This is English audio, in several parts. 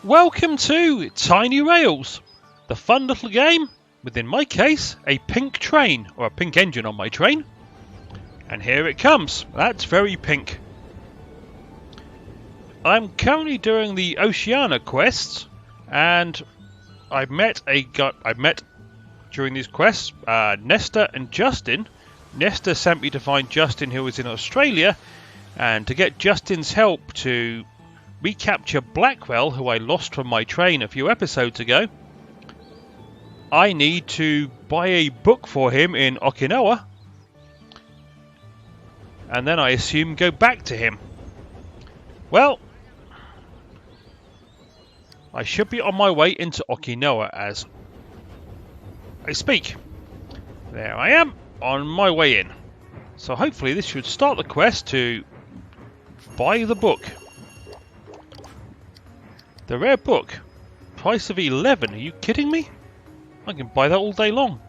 Welcome to Tiny Rails, the fun little game with, in my case, a pink train, or a pink engine on my train. And here it comes. That's very pink. I'm currently doing the Oceania quests, and I met during these quests Nesta and Justin. Nesta sent me to find Justin, who was in Australia, and to get Justin's help to recapture Blackwell, who I lost from my train a few episodes ago, I need to buy a book for him in Okinawa, and then I assume go back to him. Well, I should be on my way into Okinawa as I speak. There I am, on my way in. So hopefully this should start the quest to buy the book. The rare book. Price of 11. Are you kidding me? I can buy that all day long.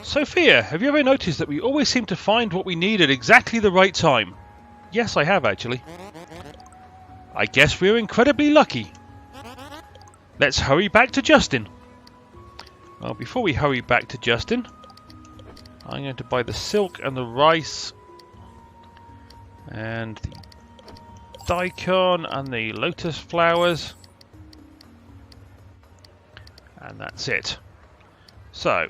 Sophia, have you ever noticed that we always seem to find what we need at exactly the right time? Yes, I have actually. I guess we're incredibly lucky. Let's hurry back to Justin. Well, before we hurry back to Justin, I'm going to buy the silk and the rice and the daikon and the lotus flowers, and that's it. So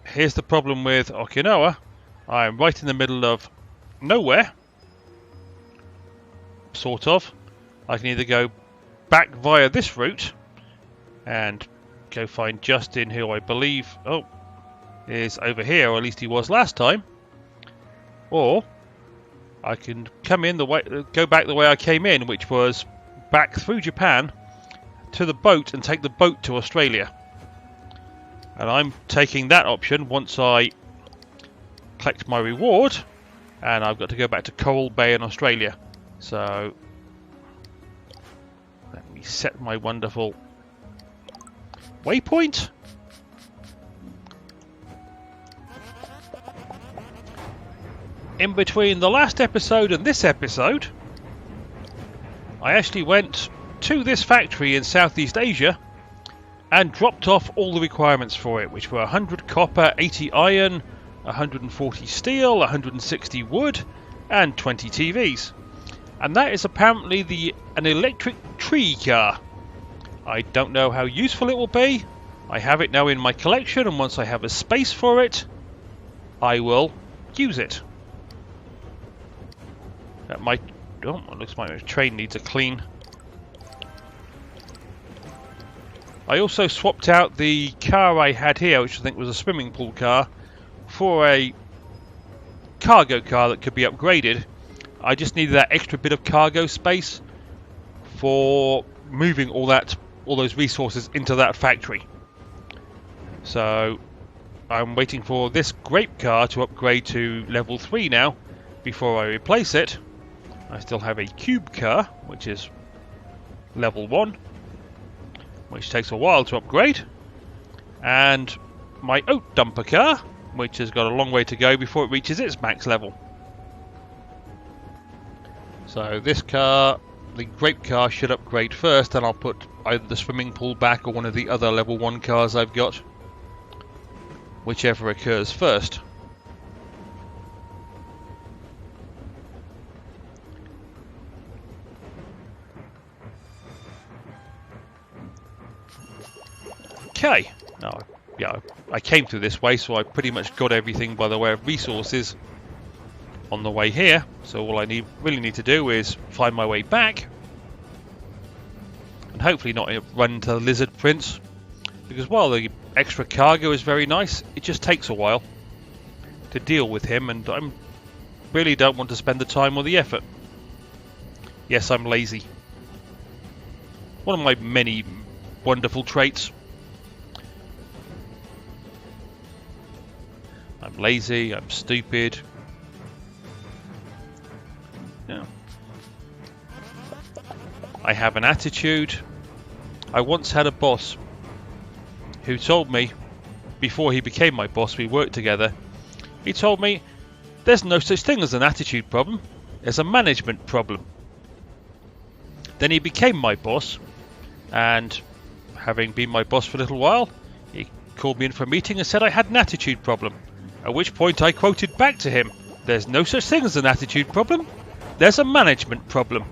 here's the problem with Okinawa. I'm right in the middle of nowhere, sort of. I can either go back via this route and go find Justin, who I believe is over here, or at least he was last time, or I can come in go back the way I came in, which was back through Japan to the boat and take the boat to Australia. And I'm taking that option once I collect my reward, and I've got to go back to Coral Bay in Australia. So let me set my wonderful waypoint. In between the last episode and this episode, I actually went to this factory in Southeast Asia and dropped off all the requirements for it, which were 100 copper, 80 iron, 140 steel, 160 wood, and 20 TVs. And that is apparently an electric tree car. I don't know how useful it will be. I have it now in my collection, and once I have a space for it, I will use it. It looks like my train needs a clean. I also swapped out the car I had here, which I think was a swimming pool car, for a cargo car that could be upgraded. I just needed that extra bit of cargo space for moving all those resources into that factory. So I'm waiting for this grape car to upgrade to level 3 now before I replace it. I still have a cube car, which is level 1, which takes a while to upgrade, and my oat dumper car, which has got a long way to go before it reaches its max level. So this car, the grape car, should upgrade first, and I'll put either the swimming pool back or one of the other level 1 cars I've got, whichever occurs first. Okay, now, yeah, I came through this way, so I pretty much got everything by the way of resources on the way here. So all I really need to do is find my way back, and hopefully not run into the Lizard Prince, because while the extra cargo is very nice, it just takes a while to deal with him, and I really don't want to spend the time or the effort. Yes, I'm lazy. One of my many wonderful traits. I'm lazy, I'm stupid. Yeah. I have an attitude. I once had a boss who told me, before he became my boss, we worked together, he told me, there's no such thing as an attitude problem, there's a management problem. Then he became my boss, and having been my boss for a little while, he called me in for a meeting and said I had an attitude problem. At which point I quoted back to him, "There's no such thing as an attitude problem. There's a management problem."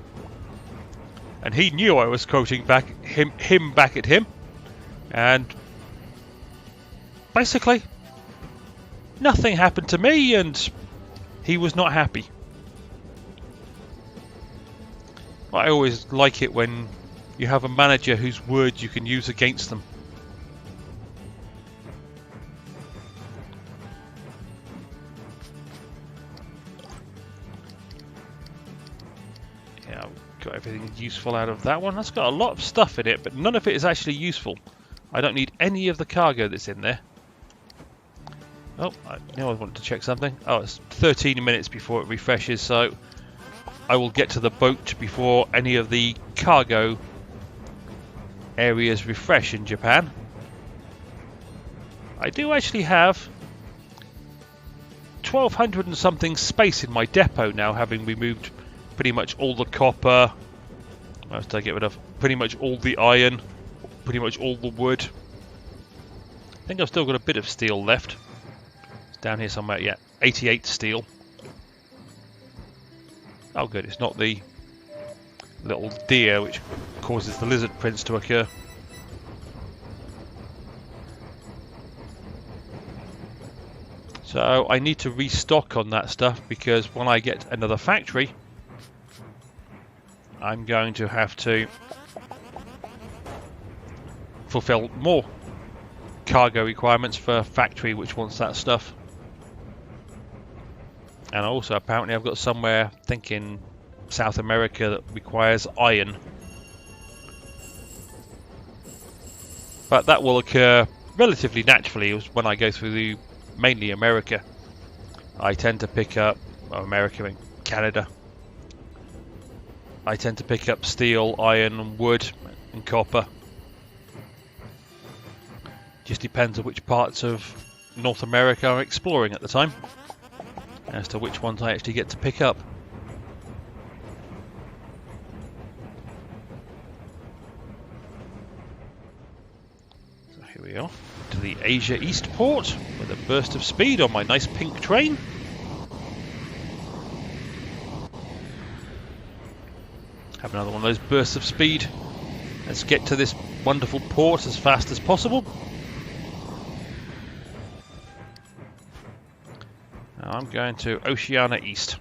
And he knew I was quoting back him back at him, and basically nothing happened to me, and he was not happy. I always like it when you have a manager whose words you can use against them. Yeah, I've got everything useful out of that one. That's got a lot of stuff in it, but none of it is actually useful. I don't need any of the cargo that's in there. Oh, I wanted to check something. Oh, it's 13 minutes before it refreshes, so I will get to the boat before any of the cargo areas refresh in Japan. I do actually have 1,200 and something space in my depot now, having removed pretty much all the copper. What else did I get rid of? Pretty much all the iron, pretty much all the wood. I think I've still got a bit of steel left. It's down here somewhere, yeah, 88 steel. Oh good, it's not the little deer which causes the lizard prints to occur. So I need to restock on that stuff, because when I get another factory, I'm going to have to fulfill more cargo requirements for a factory which wants that stuff. And also apparently I've got somewhere, I think in South America, that requires iron. But that will occur relatively naturally when I go through mainly America. I tend to pick up, well, America and Canada. I tend to pick up steel, iron and wood and copper. Just depends on which parts of North America I'm exploring at the time, as to which ones I actually get to pick up. So here we are, to the Asia East port, with a burst of speed on my nice pink train. Have another one of those bursts of speed. Let's get to this wonderful port as fast as possible. Now I'm going to Oceania East.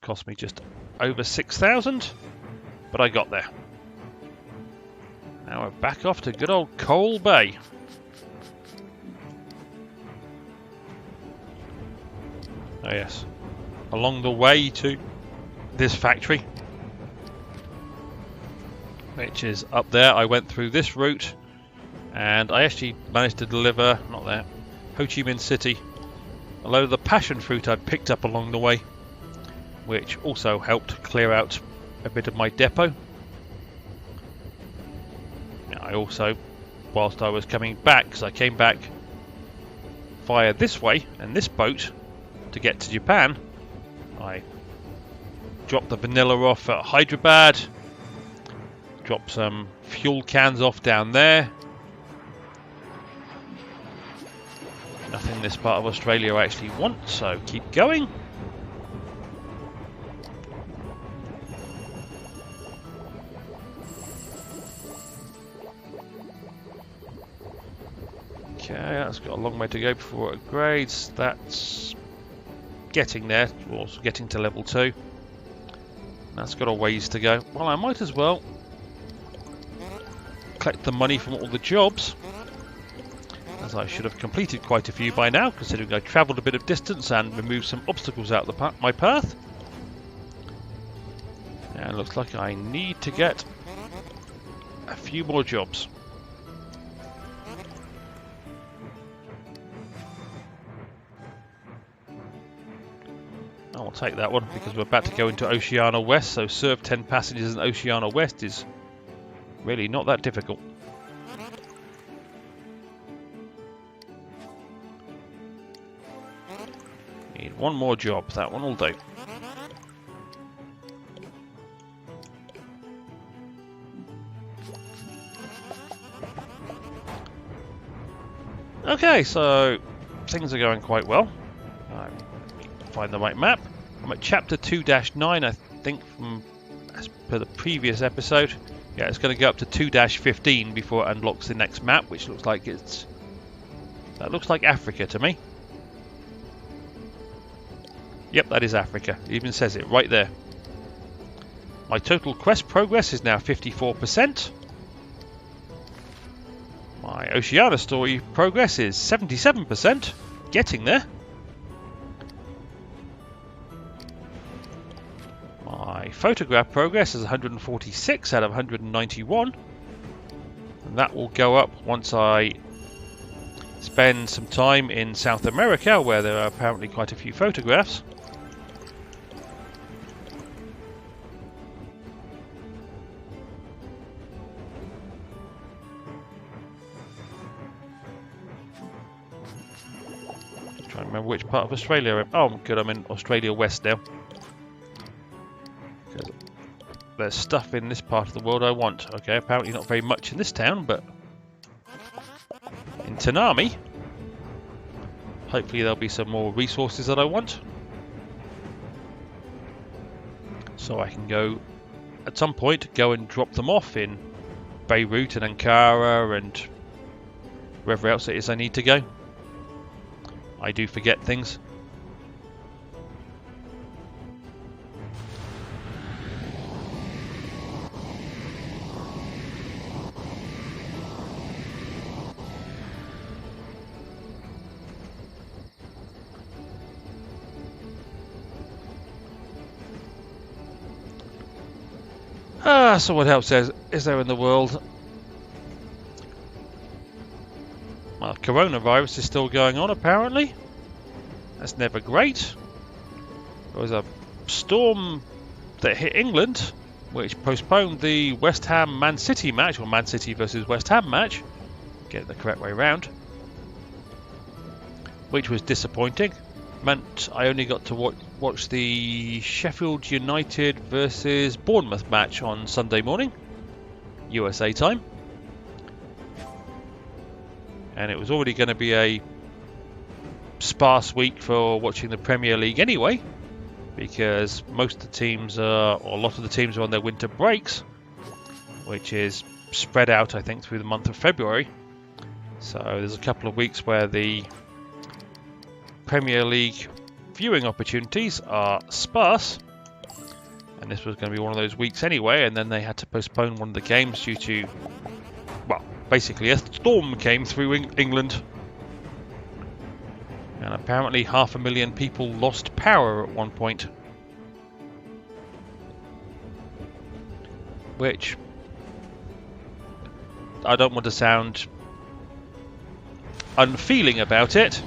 Cost me just over 6,000, but I got there. Now we're back off to good old Coal Bay. Oh yes, along the way to this factory, which is up there, I went through this route, and I actually managed to deliver, not there, Ho Chi Minh City, a load of the passion fruit I picked up along the way, which also helped clear out a bit of my depot. I also, whilst I was coming back, because I came back via this way and this boat to get to Japan, I dropped the vanilla off at Hyderabad, dropped some fuel cans off down there. Nothing this part of Australia I actually want, so keep going. Okay, that's got a long way to go before it upgrades. That's getting there, also getting to level 2. That's got a ways to go. Well, I might as well collect the money from all the jobs, as I should have completed quite a few by now, considering I travelled a bit of distance and removed some obstacles out of my path. And it looks like I need to get a few more jobs. I'll take that one, because we're about to go into Oceania West, so serve 10 passengers in Oceania West is really not that difficult. Need one more job, that one will do. Okay, so things are going quite well. Find the right map. I'm at chapter 2-9, I think, from as per the previous episode. Yeah, it's going to go up to 2-15 before it unlocks the next map, which looks like that looks like Africa to me. Yep, that is Africa. It even says it right there. My total quest progress is now 54%. My Oceania story progress is 77%. Getting there. My photograph progress is 146 out of 191. And that will go up once I spend some time in South America, where there are apparently quite a few photographs. Trying to remember which part of Australia I'm in. Oh, good, I'm in Australia West now. Because there's stuff in this part of the world I want. Okay, apparently not very much in this town, but in Tanami, hopefully there'll be some more resources that I want. So I can go, at some point, go and drop them off in Beirut and Ankara and wherever else it is I need to go. I do forget things. So what else is there in the world? Well, coronavirus is still going on, apparently. That's never great. There was a storm that hit England, which postponed the West Ham Man City match, or Man City versus West Ham match. Get it the correct way round. Which was disappointing. Meant I only got to watch the Sheffield United versus Bournemouth match on Sunday morning, USA time. And it was already going to be a sparse week for watching the Premier League anyway, because most of the teams or a lot of the teams are on their winter breaks, which is spread out, I think, through the month of February. So there's a couple of weeks where the Premier League viewing opportunities are sparse, and this was going to be one of those weeks anyway, and then they had to postpone one of the games due to, well, basically a storm came through England, and apparently 500,000 people lost power at one point, which I don't want to sound unfeeling about it,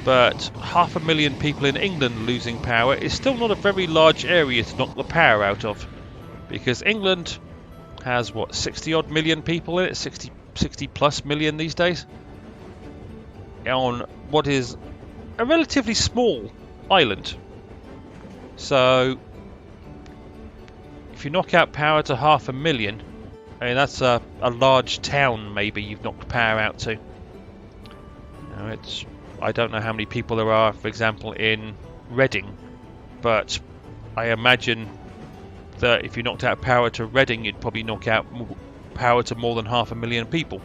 but 500,000 people in England losing power is still not a very large area to knock the power out of, because England has, what, 60 odd million people in it, 60 plus million these days, on what is a relatively small island. So if you knock out power to 500,000, I mean, that's a large town maybe you've knocked power out to. I don't know how many people there are, for example, in Reading, but I imagine that if you knocked out power to Reading, you'd probably knock out power to more than 500,000 people.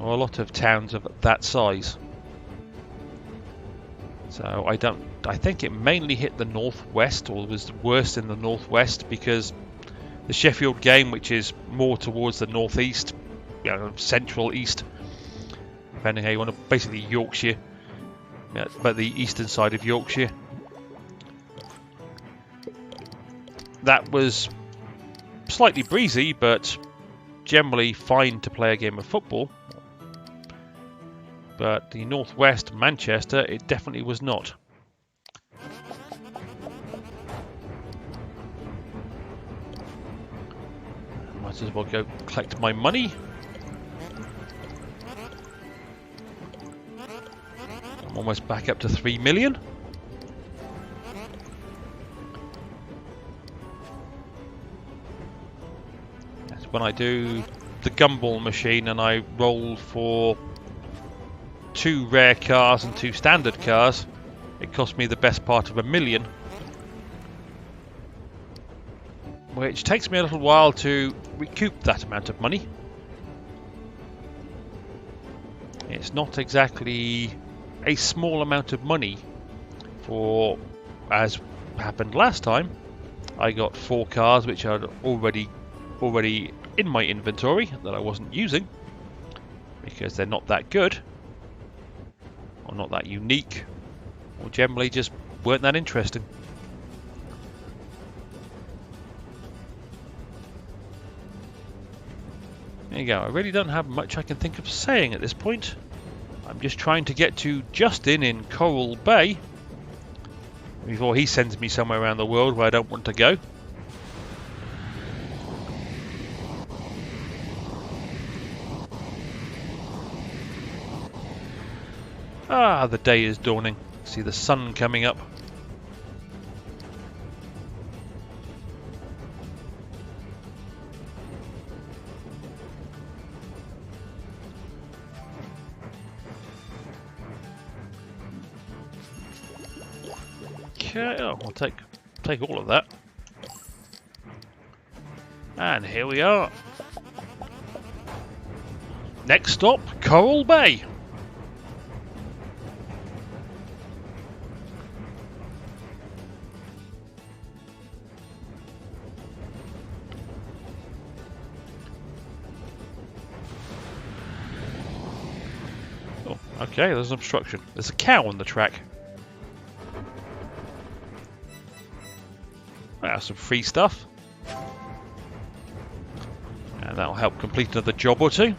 Or a lot of towns of that size. So I think it mainly hit the northwest, or was worse in the northwest, because the Sheffield game, which is more towards the northeast, central east, depending how you want to, basically Yorkshire, but the eastern side of Yorkshire, that was slightly breezy, but generally fine to play a game of football. But the northwest, Manchester, it definitely was not. Might as well go collect my money. I'm almost back up to 3 million. That's when I do the gumball machine and I roll for 2 rare cars and 2 standard cars, it cost me the best part of $1 million. Which takes me a little while to recoup that amount of money. It's not exactly a small amount of money for, as happened last time, I got 4 cars which are already in my inventory that I wasn't using because they're not that good or not that unique or generally just weren't that interesting. There you go. I really don't have much I can think of saying at this point. I'm just trying to get to Justin in Coral Bay before he sends me somewhere around the world where I don't want to go. Ah, the day is dawning. See the sun coming up. Okay, oh, I'll take all of that. And here we are. Next stop, Coral Bay. Oh, okay, there's an obstruction. There's a cow on the track. That's some free stuff. And that'll help complete another job or two.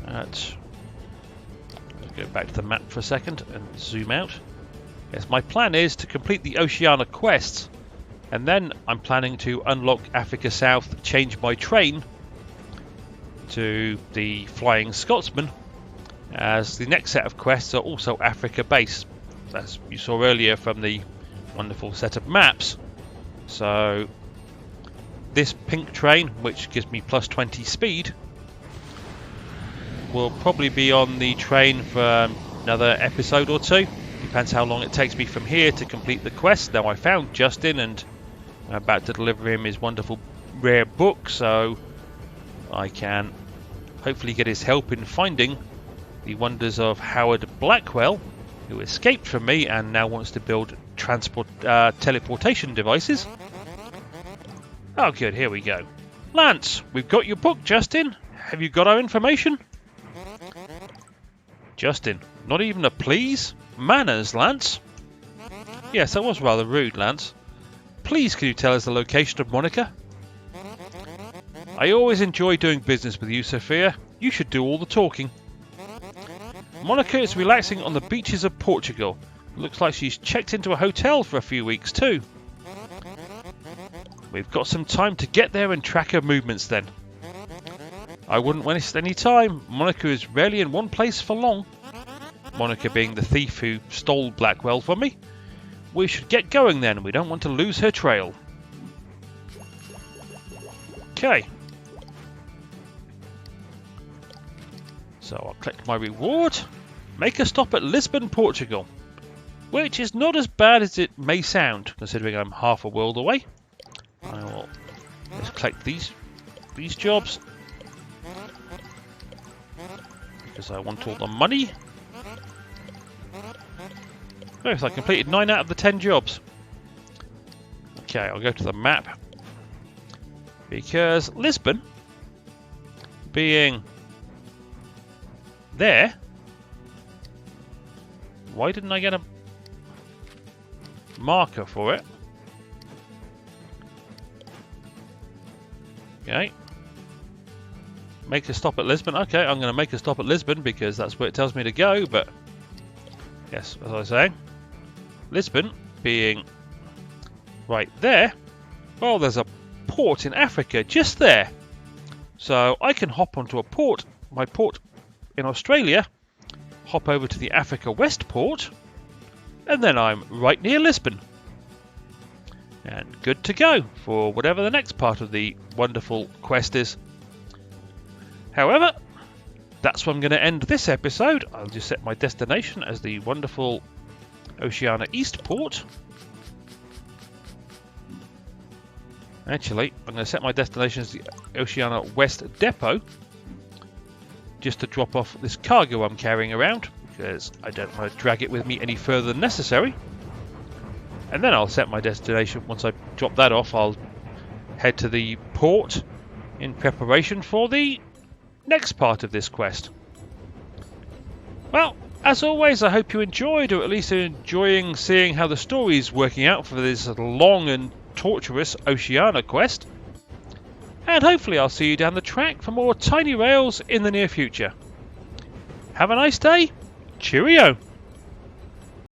Let's go back to the map for a second and zoom out. Yes, my plan is to complete the Oceania quests, and then I'm planning to unlock Africa South, change my train to the Flying Scotsman, as the next set of quests are also Africa based, as you saw earlier from the wonderful set of maps. So this pink train, which gives me plus 20 speed, will probably be on the train for another episode or 2. Depends how long it takes me from here to complete the quest. Now I found Justin and I'm about to deliver him his wonderful rare book, so I can hopefully get his help in finding the wonders of Howard Blackwell, who escaped from me and now wants to build teleportation devices. Oh good, here we go. Lance, we've got your book, Justin. Have you got our information? Justin, not even a please? Manners, Lance. Yes, that was rather rude, Lance. Please, can you tell us the location of Monica? I always enjoy doing business with you, Sophia. You should do all the talking. Monica is relaxing on the beaches of Portugal. Looks like she's checked into a hotel for a few weeks too. We've got some time to get there and track her movements then. I wouldn't waste any time. Monica is rarely in one place for long. Monica being the thief who stole Blackwell from me. We should get going then. We don't want to lose her trail. Okay. So I'll collect my reward. Make a stop at Lisbon, Portugal. Which is not as bad as it may sound, considering I'm half a world away. I will just collect these jobs. Because I want all the money. Oh, so I completed 9 out of the 10 jobs. Okay, I'll go to the map. Because Lisbon, being there, why didn't I get a marker for it? Okay. Make a stop at Lisbon. Okay, I'm going to make a stop at Lisbon because that's where it tells me to go, but yes, as I was saying, Lisbon being right there, well, there's a port in Africa just there. So I can hop onto a port, my port in Australia, hop over to the Africa West port, and then I'm right near Lisbon. And good to go for whatever the next part of the wonderful quest is. However, that's where I'm going to end this episode. I'll just set my destination as the wonderful Oceania East port. Actually, I'm going to set my destination as the Oceania West depot, just to drop off this cargo I'm carrying around, because I don't want to drag it with me any further than necessary. And then I'll set my destination. Once I drop that off, I'll head to the port in preparation for the next part of this quest. Well, as always, I hope you enjoyed, or at least are enjoying seeing how the story's working out for this long and torturous Oceania quest. And hopefully I'll see you down the track for more tiny rails in the near future. Have a nice day. Cheerio!